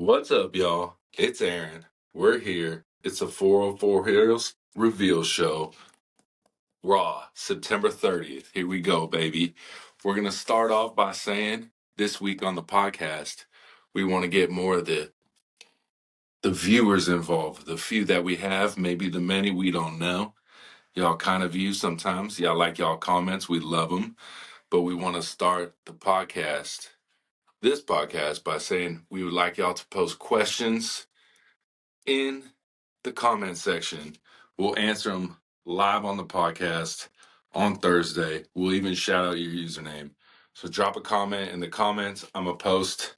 What's up, y'all? It's Aaron. We're here. It's a 404 Heroes reveal show. Raw, September 30th. Here we go, baby. We're going to start off by saying this week on the podcast, we want to get more of the viewers involved, the few that we have, maybe the many we don't know. Y'all kind of view sometimes. Y'all like y'all comments. We love them. But we want to start this podcast by saying we would like y'all to post questions in the comment section. We'll answer them live on the podcast on Thursday. We'll even shout out your username. So drop a comment in the comments. I'm going to post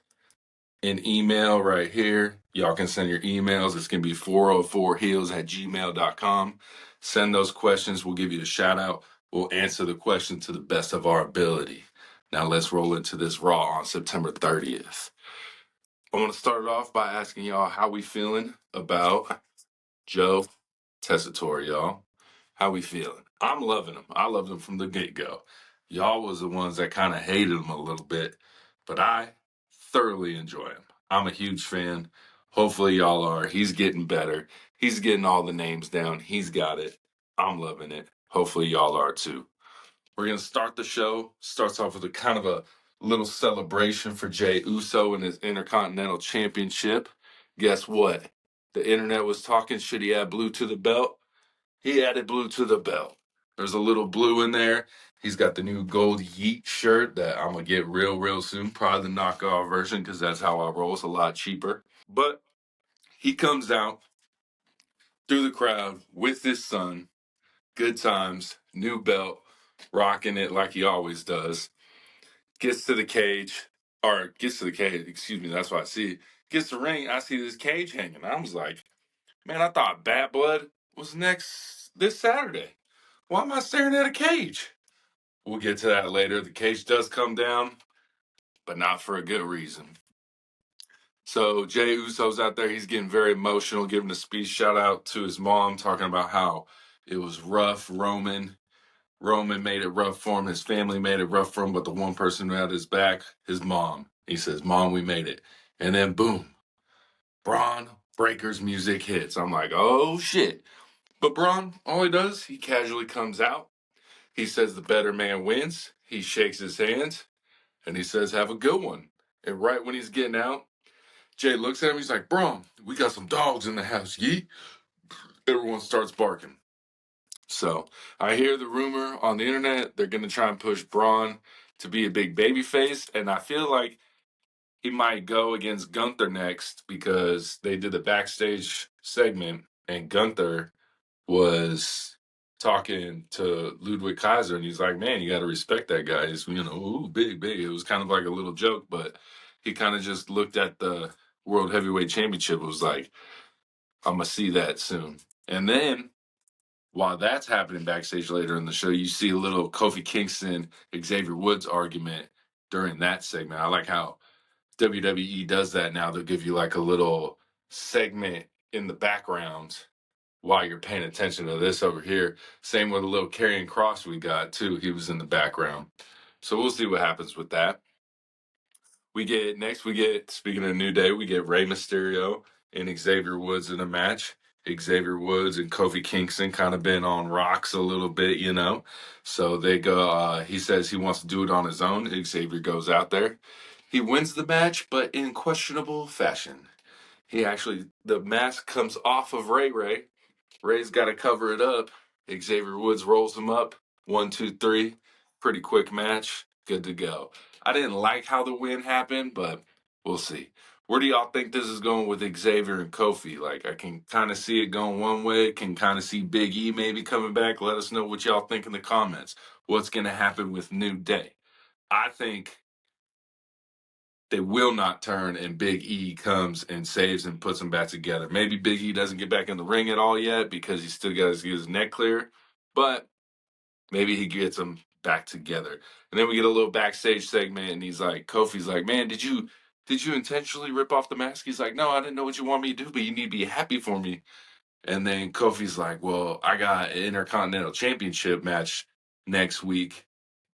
an email right here. Y'all can send your emails. It's going to be 404heels@gmail.com. Send those questions. We'll give you a shout out. We'll answer the question to the best of our ability. Now let's roll into this Raw on September 30th. I want to start it off by asking y'all how we feeling about Joe Tessitore, y'all. How we feeling? I'm loving him. I loved him from the get-go. Y'all was the ones that kind of hated him a little bit, but I thoroughly enjoy him. I'm a huge fan. Hopefully y'all are. He's getting better. He's getting all the names down. He's got it. I'm loving it. Hopefully y'all are too. We're going to start the show. Starts off with a kind of a little celebration for J Uso and his Intercontinental Championship. Guess what? The internet was talking, should he add blue to the belt? He added blue to the belt. There's a little blue in there. He's got the new gold Yeet shirt that I'm going to get real soon. Probably the knockoff version because that's how I roll. It's a lot cheaper. But he comes out through the crowd with his son. Good times. New belt. Rocking it like he always does. Gets to the cage. Excuse me, that's what I see. Gets the ring. I see this cage hanging. I was like, man, I thought Bad Blood was next this Saturday. Why am I staring at a cage? We'll get to that later. The cage does come down, but not for a good reason. So Jey Uso's out there. He's getting very emotional, giving a speech. Shout out to his mom, talking about how it was rough. Roman made it rough for him. His family made it rough for him, but the one person who had his back, his mom. He says, Mom, we made it. And then boom, Braun Breaker's music hits. I'm like, oh shit. But Braun, all he does, he casually comes out. He says the better man wins. He shakes his hands and he says, have a good one. And right when he's getting out, Jay looks at him. He's like, Braun, we got some dogs in the house, ye? Everyone starts barking. So I hear the rumor on the internet they're going to try and push Braun to be a big baby face. And I feel like he might go against Gunther next because they did the backstage segment and Gunther was talking to Ludwig Kaiser, and he's like, man, you got to respect that guy. He's, ooh, big. It was kind of like a little joke, but he kind of just looked at the World Heavyweight Championship and was like, I'm going to see that soon. And then while that's happening backstage later in the show, you see a little Kofi Kingston, Xavier Woods argument during that segment. I like how WWE does that now. They'll give you like a little segment in the background while you're paying attention to this over here. Same with a little Karrion Kross we got too. He was in the background. So we'll see what happens with that. Speaking of New Day, we get Rey Mysterio and Xavier Woods in a match. Xavier Woods and Kofi Kingston kind of been on rocks a little bit, So they go, he says he wants to do it on his own. Xavier goes out there. He wins the match, but in questionable fashion. The mask comes off of Ray. Ray's got to cover it up. Xavier Woods rolls him up. 1, 2, 3. Pretty quick match. Good to go. I didn't like how the win happened, but we'll see. Where do y'all think this is going with Xavier and Kofi? Like, I can kind of see it going one way. Can kind of see Big E maybe coming back. Let us know what y'all think in the comments. What's going to happen with New Day? I think they will not turn and Big E comes and saves and puts them back together. Maybe Big E doesn't get back in the ring at all yet because he's still got to get his neck clear, but maybe he gets them back together. And then we get a little backstage segment and Kofi's like, man, did you intentionally rip off the mask? He's like, no, I didn't know what you want me to do, but you need to be happy for me. And then Kofi's like, well, I got an Intercontinental Championship match next week,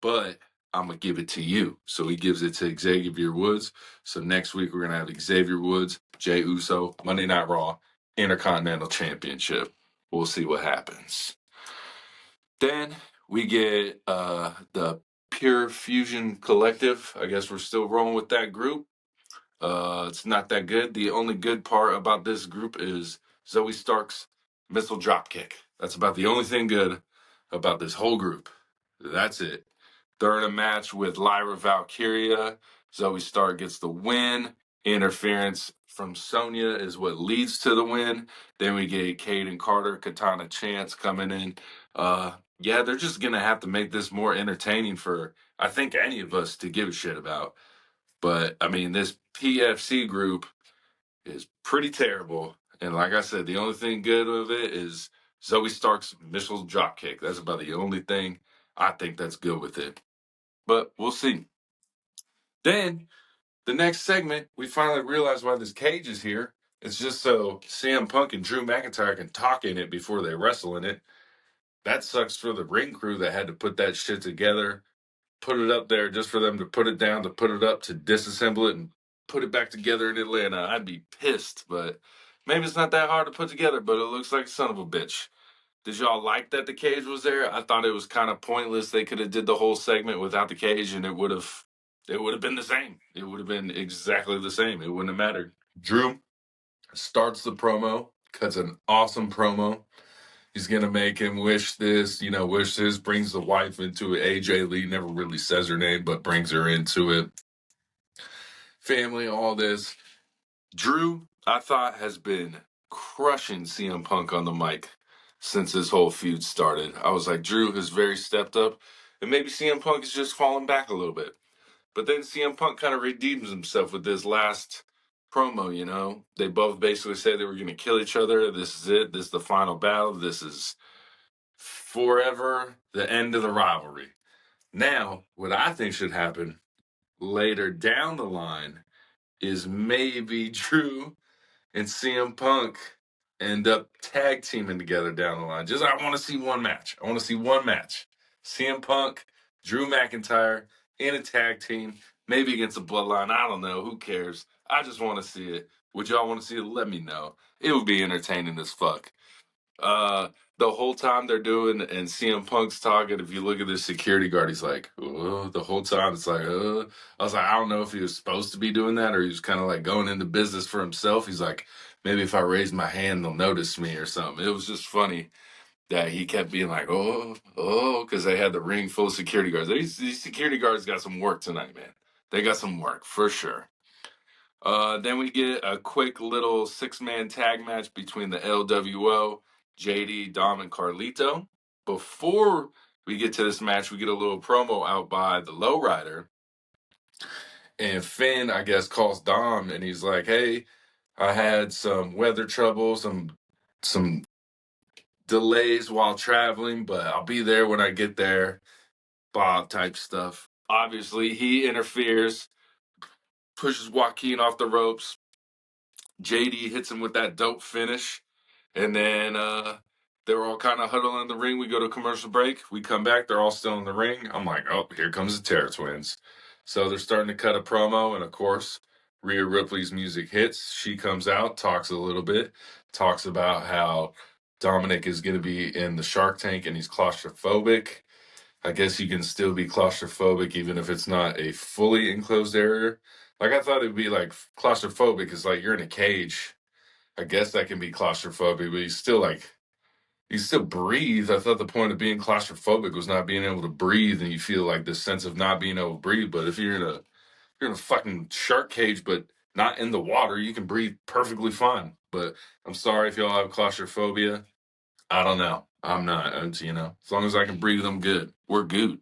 but I'm going to give it to you. So he gives it to Xavier Woods. So next week we're going to have Xavier Woods J Uso, Monday Night Raw, Intercontinental Championship. We'll see what happens. Then we get the Pure Fusion Collective. I guess we're still rolling with that group. It's not that good. The only good part about this group is Zoe Stark's missile dropkick. That's about the only thing good about this whole group. That's it. They're in a match with Lyra Valkyria. Zoe Stark gets the win. Interference from Sonya is what leads to the win. Then we get Caden Carter, Katana Chance coming in. Yeah, they're just going to have to make this more entertaining for, I think, any of us to give a shit about. But, I mean, this PFC group is pretty terrible. And like I said, the only thing good of it is Zoe Stark's missile dropkick. That's about the only thing I think that's good with it. But we'll see. Then, the next segment, we finally realize why this cage is here. It's just so CM Punk and Drew McIntyre can talk in it before they wrestle in it. That sucks for the ring crew that had to put that shit together, put it up there just for them to put it down, to put it up, to disassemble it and put it back together in Atlanta. I'd be pissed, but maybe it's not that hard to put together, but it looks like a son of a bitch. Did y'all like that the cage was there? I thought it was kind of pointless. They could have did the whole segment without the cage and it would have been the same. It would have been exactly the same. It wouldn't have mattered. Drew starts the promo, cuts an awesome promo. He's going to make him wish this, brings the wife into it. AJ Lee never really says her name, but brings her into it. Family, all this. Drew, I thought, has been crushing CM Punk on the mic since this whole feud started. I was like, Drew has very stepped up, and maybe CM Punk is just falling back a little bit. But then CM Punk kind of redeems himself with this last promo, They both basically said they were going to kill each other. This is it. This is the final battle. This is forever the end of the rivalry. Now, what I think should happen later down the line is maybe Drew and CM Punk end up tag teaming together down the line. I want to see one match. CM Punk, Drew McIntyre in a tag team, maybe against the Bloodline. I don't know. Who cares? I just want to see it. Would y'all want to see it? Let me know. It would be entertaining as fuck. The whole time they're doing, and CM Punk's talking, if you look at the security guard, he's like, oh, the whole time it's like, I was like, I don't know if he was supposed to be doing that or he was kind of like going into business for himself. He's like, maybe if I raise my hand, they'll notice me or something. It was just funny that he kept being like, because they had the ring full of security guards. These security guards got some work tonight, man. They got some work for sure. Then we get a quick little 6-man tag match between the LWO, JD, Dom, and Carlito. Before we get to this match, we get a little promo out by the Lowrider. And Finn, I guess, calls Dom and he's like, hey, I had some weather trouble, some delays while traveling, but I'll be there when I get there. Bob type stuff. Obviously, he interferes, pushes Joaquin off the ropes. JD hits him with that dope finish. And then they were all kind of huddled in the ring. We go to commercial break. We come back. They're all still in the ring. I'm like, oh, here comes the Terror Twins. So they're starting to cut a promo. And, of course, Rhea Ripley's music hits. She comes out, talks a little bit, talks about how Dominic is going to be in the Shark Tank and he's claustrophobic. I guess you can still be claustrophobic even if it's not a fully enclosed area. Like, I thought it'd be like claustrophobic is like you're in a cage. I guess that can be claustrophobic, but you still breathe. I thought the point of being claustrophobic was not being able to breathe and you feel like this sense of not being able to breathe. But if you're in a fucking shark cage, but not in the water, you can breathe perfectly fine. But I'm sorry if y'all have claustrophobia. I don't know. I'm not. As long as I can breathe, I'm good. We're good.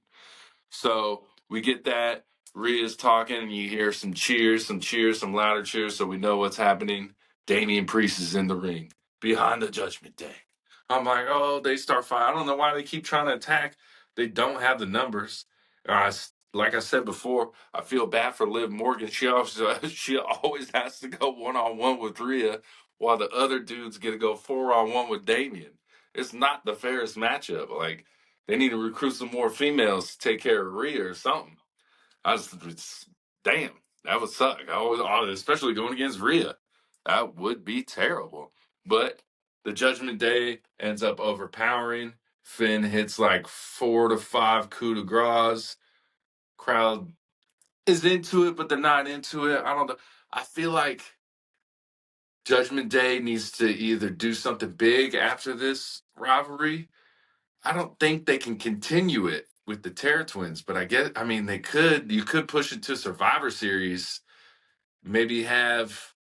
So we get that. Rhea's talking, and you hear some cheers, some louder cheers, so we know what's happening. Damian Priest is in the ring behind the Judgment Day. I'm like, oh, they start fighting. I don't know why they keep trying to attack. They don't have the numbers. Like I said before, I feel bad for Liv Morgan. She always has to go one-on-one with Rhea, while the other dudes get to go 4-on-1 with Damian. It's not the fairest matchup. Like, they need to recruit some more females to take care of Rhea or something. Damn, that would suck. Especially going against Rhea. That would be terrible. But the Judgment Day ends up overpowering. Finn hits like 4 to 5 coup de grace. Crowd is into it, but they're not into it. I don't know. I feel like Judgment Day needs to either do something big after this rivalry. I don't think they can continue it with the Terror Twins, but I mean, they could. You could push it to Survivor Series. Maybe have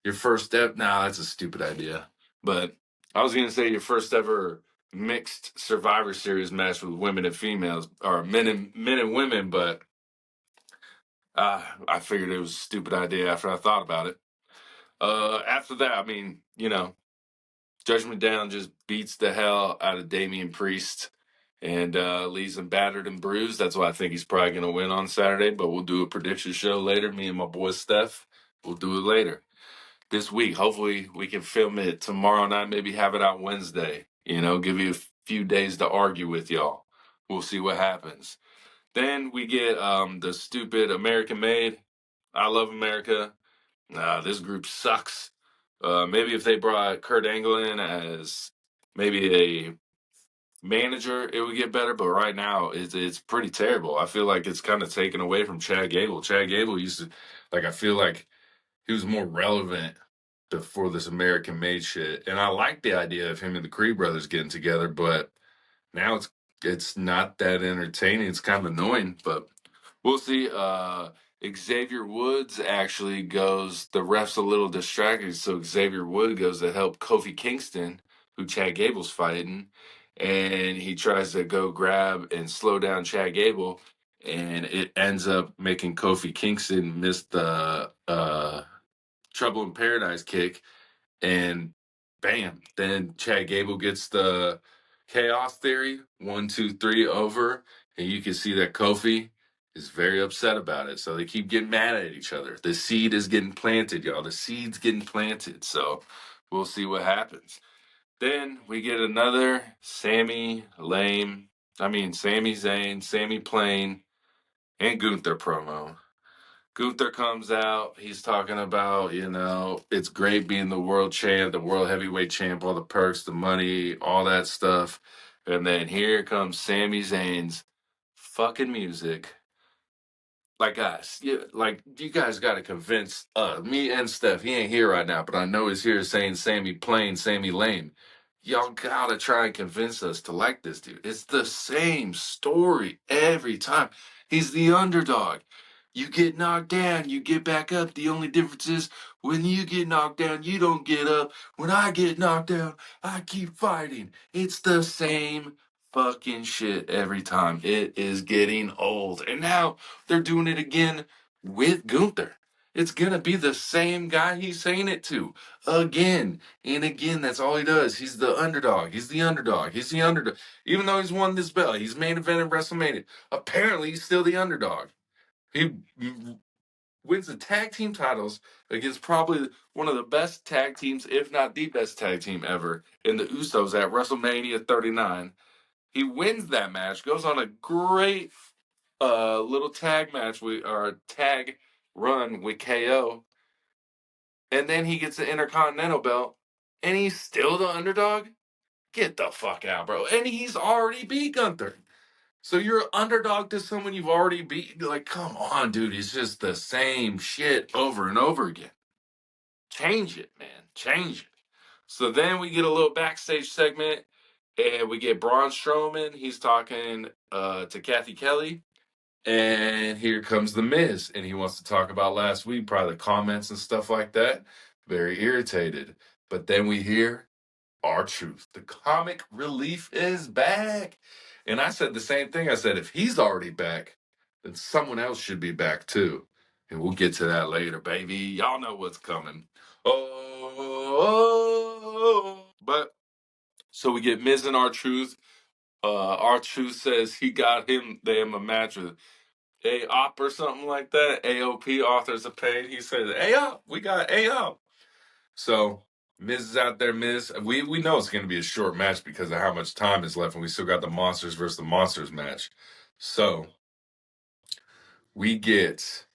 your first step. Nah, that's a stupid idea. But I was going to say your first ever mixed Survivor Series match with women and females, or men and women, but I figured it was a stupid idea after I thought about it. After that, I mean, Judgment Down just beats the hell out of Damian Priest and leaves him battered and bruised. That's why I think he's probably going to win on Saturday, but we'll do a prediction show later. Me and my boy Steph, we'll do it later this week. Hopefully, we can film it tomorrow night, maybe have it out Wednesday. Give you a few days to argue with y'all. We'll see what happens. Then we get the stupid American Made. I love America. This group sucks. Maybe if they brought Kurt Angle in as maybe a manager, it would get better. But right now, it's pretty terrible. I feel like it's kind of taken away from Chad Gable. Chad Gable used to, I feel like he was more relevant before this American Made shit. And I like the idea of him and the Creed brothers getting together, but now it's not that entertaining. It's kind of annoying, but we'll see. Xavier Woods actually goes, the ref's a little distracted, so Xavier Woods goes to help Kofi Kingston, who Chad Gable's fighting, and he tries to go grab and slow down Chad Gable, and it ends up making Kofi Kingston miss the Trouble in Paradise kick, and bam, then Chad Gable gets the Chaos Theory 1, 2, 3 over, and you can see that Kofi is very upset about it. So they keep getting mad at each other. The seed is getting planted, y'all. The seed's getting planted. So we'll see what happens. Then we get another Sami Zayn, Sami Plain, and Gunther promo. Gunther comes out. He's talking about, it's great being the world champ, the world heavyweight champ, all the perks, the money, all that stuff. And then here comes Sami Zayn's fucking music. Guys, you guys got to convince me and Steph. He ain't here right now, but I know he's here saying Sammy Plain, Sammy Lane. Y'all got to try and convince us to like this dude. It's the same story every time. He's the underdog. You get knocked down, you get back up. The only difference is when you get knocked down, you don't get up. When I get knocked down, I keep fighting. It's the same fucking shit every time. It is getting old. And now they're doing it again with Gunther. It's going to be the same guy he's saying it to again and again. That's all he does. He's the underdog. He's the underdog. He's the underdog. Even though he's won this belt, he's main evented WrestleMania. Apparently, he's still the underdog. He wins the tag team titles against probably one of the best tag teams, if not the best tag team ever, in the Usos at WrestleMania 39. He wins that match, goes on a great little tag match or tag run with KO, and then he gets the Intercontinental belt, and he's still the underdog. Get the fuck out, bro! And he's already beat Gunther. So you're an underdog to someone you've already beat. Come on, dude! It's just the same shit over and over again. Change it, man. Change it. So then we get a little backstage segment, and we get Braun Strowman. He's talking to Kathy Kelly. And here comes The Miz, and he wants to talk about last week, probably the comments and stuff like that. Very irritated. But then we hear R-Truth. The comic relief is back. And I said the same thing. I said, if he's already back, then someone else should be back too. And we'll get to that later, baby. Y'all know what's coming. But so we get Miz and R-Truth. R-Truth says he got them a match with AOP or something like that. AOP, Authors of Pain. He says, AOP, we got AOP. So Miz is out there. Miz, we know it's going to be a short match because of how much time is left, and we still got the Monsters versus the Monsters match. So we get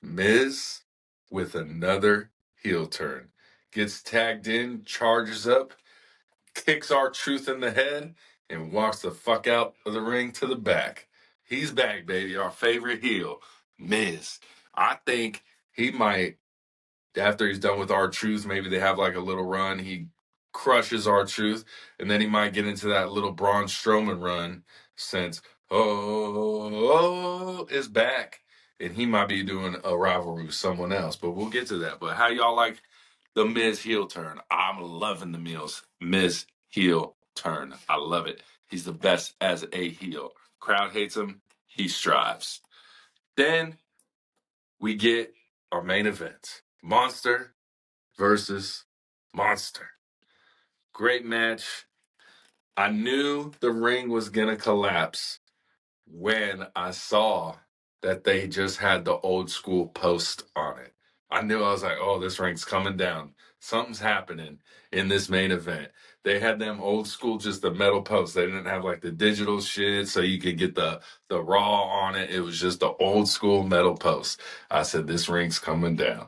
Miz with another heel turn. gets tagged in, charges up, kicks R-Truth in the head, and walks the fuck out of the ring to the back. He's back, baby. Our favorite heel, Miz. I think he might, after he's done with R-Truth, maybe they have like a little run. He crushes R-Truth, and then he might get into that little Braun Strowman run since is back, and he might be doing a rivalry with someone else. But we'll get to that. But how y'all like the Miz heel turn? I'm loving the Miz heel turn. I love it. He's the best as a heel. Crowd hates him. He strives. Then we get our main event. Monster versus Monster. Great match. I knew the ring was going to collapse when I saw that they just had the old school post on it. I knew, I was like, oh, this ring's coming down. Something's happening in this main event. They had them old school, just the metal posts. They didn't have like the digital shit so you could get the raw on it. It was just the old school metal post. I said, this ring's coming down.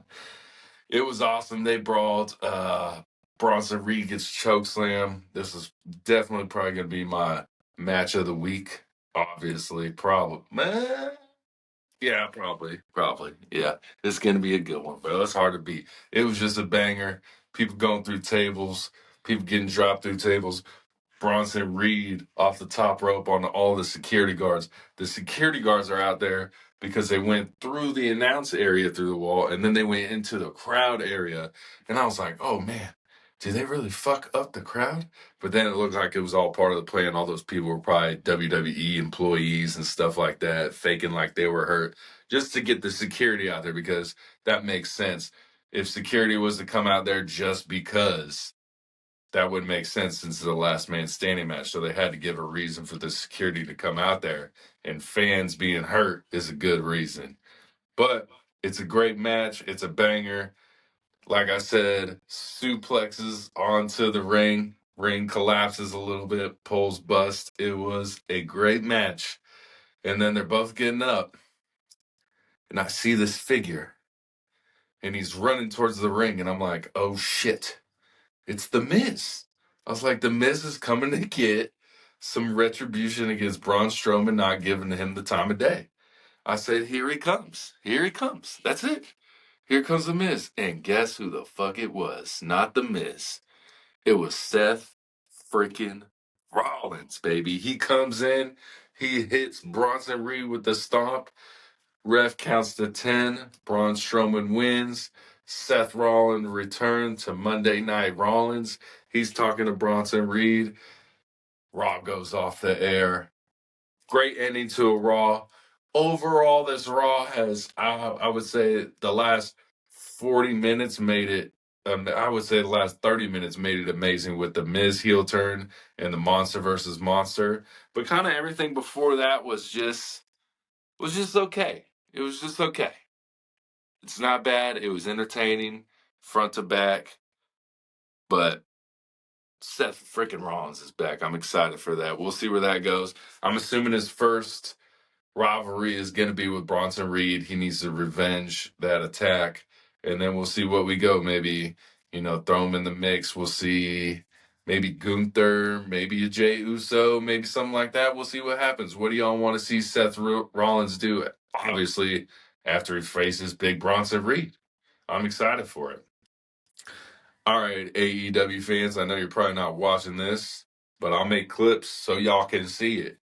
It was awesome. They brawled. Bronson Reed gets chokeslam. This is definitely probably going to be my match of the week. Obviously, probably. Yeah, probably. Yeah, it's going to be a good one, bro. It's hard to beat. It was just a banger. People going through tables. People getting dropped through tables. Bronson Reed off the top rope on all the security guards. The security guards are out there because they went through the announce area through the wall, and then they went into the crowd area. And I was like, oh, man, did they really fuck up the crowd? But then it looked like it was all part of the plan. All those people were probably WWE employees and stuff like that, faking like they were hurt just to get the security out there, because that makes sense. If security was to come out there just because, that would make sense since it's the last man standing match. So they had to give a reason for the security to come out there, and fans being hurt is a good reason. But it's a great match. It's a banger. Like I said, suplexes onto the ring. Ring collapses a little bit, poles bust. It was a great match. And then they're both getting up, and I see this figure, and he's running towards the ring, and I'm like, oh shit. It's The Miz. I was like, The Miz is coming to get some retribution against Braun Strowman not giving him the time of day. I said, here he comes. Here he comes. That's it. Here comes The Miz. And guess who the fuck it was? Not The Miz. It was Seth freaking Rollins, baby. He comes in. He hits Bronson Reed with the stomp. Ref counts to 10. Braun Strowman wins. Seth Rollins returned to Monday Night Rollins. He's talking to Bronson Reed. Raw goes off the air. Great ending to a Raw. Overall, this Raw has, I would say, the last 40 minutes made it, I would say the last 30 minutes made it amazing with the Miz heel turn and the Monster versus Monster. But kind of everything before that was just okay. It was just okay. It's not bad. It was entertaining, front to back. But Seth freaking Rollins is back. I'm excited for that. We'll see where that goes. I'm assuming his first rivalry is going to be with Bronson Reed. He needs to revenge that attack. And then we'll see what we go. Maybe, throw him in the mix. We'll see maybe Gunther, maybe a J Uso, maybe something like that. We'll see what happens. What do y'all want to see Seth Rollins do? Obviously, after he faces big Bronson Reed. I'm excited for it. All right, AEW fans, I know you're probably not watching this, but I'll make clips so y'all can see it.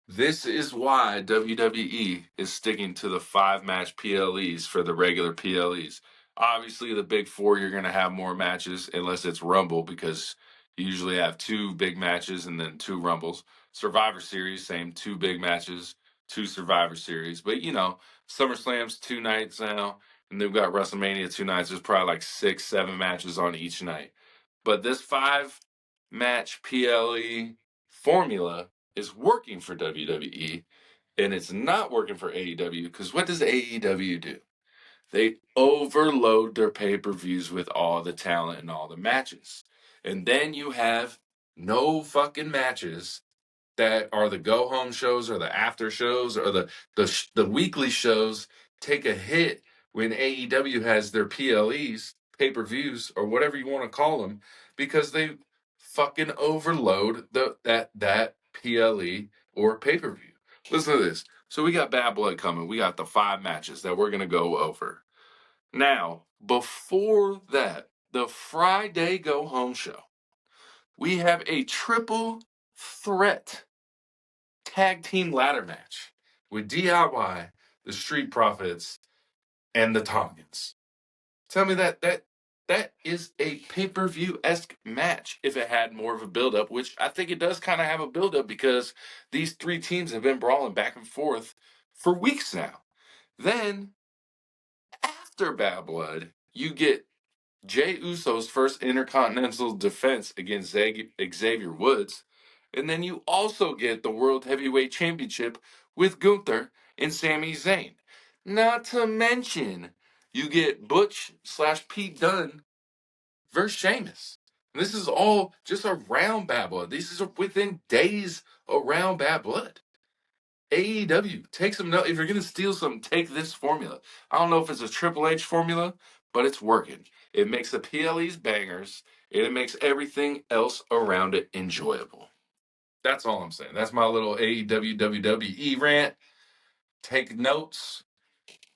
This is why WWE is sticking to the 5-match PLEs for the regular PLEs. Obviously, the big four, you're going to have more matches unless it's Rumble, because you usually have 2 big matches and then 2 Rumbles. Survivor Series, same 2 big matches, 2 Survivor Series. But, SummerSlam's 2 nights now, and they've got WrestleMania 2 nights. There's probably like 6, 7 matches on each night. But this 5-match PLE formula is working for WWE, and it's not working for AEW, because what does AEW do? They overload their pay-per-views with all the talent and all the matches. And then you have no fucking matches that are the go-home shows or the after shows or the weekly shows take a hit when AEW has their PLEs. pay-per-views or whatever you want to call them because they fucking overload that PLE or pay-per-view. Listen to this. So we got Bad Blood coming. We got the 5 matches that we're going to go over. Now, before that, the Friday Go Home show, we have a triple threat tag team ladder match with DIY, the Street Profits, and the Tompkins. Tell me that is a pay-per-view-esque match if it had more of a build-up, which I think it does kind of have a build-up because these 3 teams have been brawling back and forth for weeks now. Then, after Bad Blood, you get J Uso's first Intercontinental defense against Xavier Woods. And then you also get the World Heavyweight Championship with Gunther and Sami Zayn. Not to mention, you get Butch/Pete Dunne versus Sheamus. And this is all just around Bad Blood. These are within days around Bad Blood. AEW, take some note. If you're going to steal something, take this formula. I don't know if it's a Triple H formula, but it's working. It makes the PLEs bangers, and it makes everything else around it enjoyable. That's all I'm saying. That's my little AEW WWE rant. Take notes.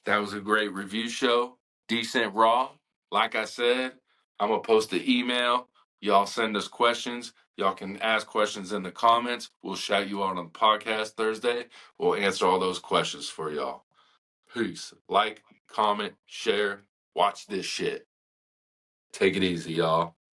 That was a great review show. Decent Raw. Like I said, I'm going to post the email. Y'all send us questions. Y'all can ask questions in the comments. We'll shout you out on the podcast Thursday. We'll answer all those questions for y'all. Peace. Like, comment, share. Watch this shit. Take it easy, y'all.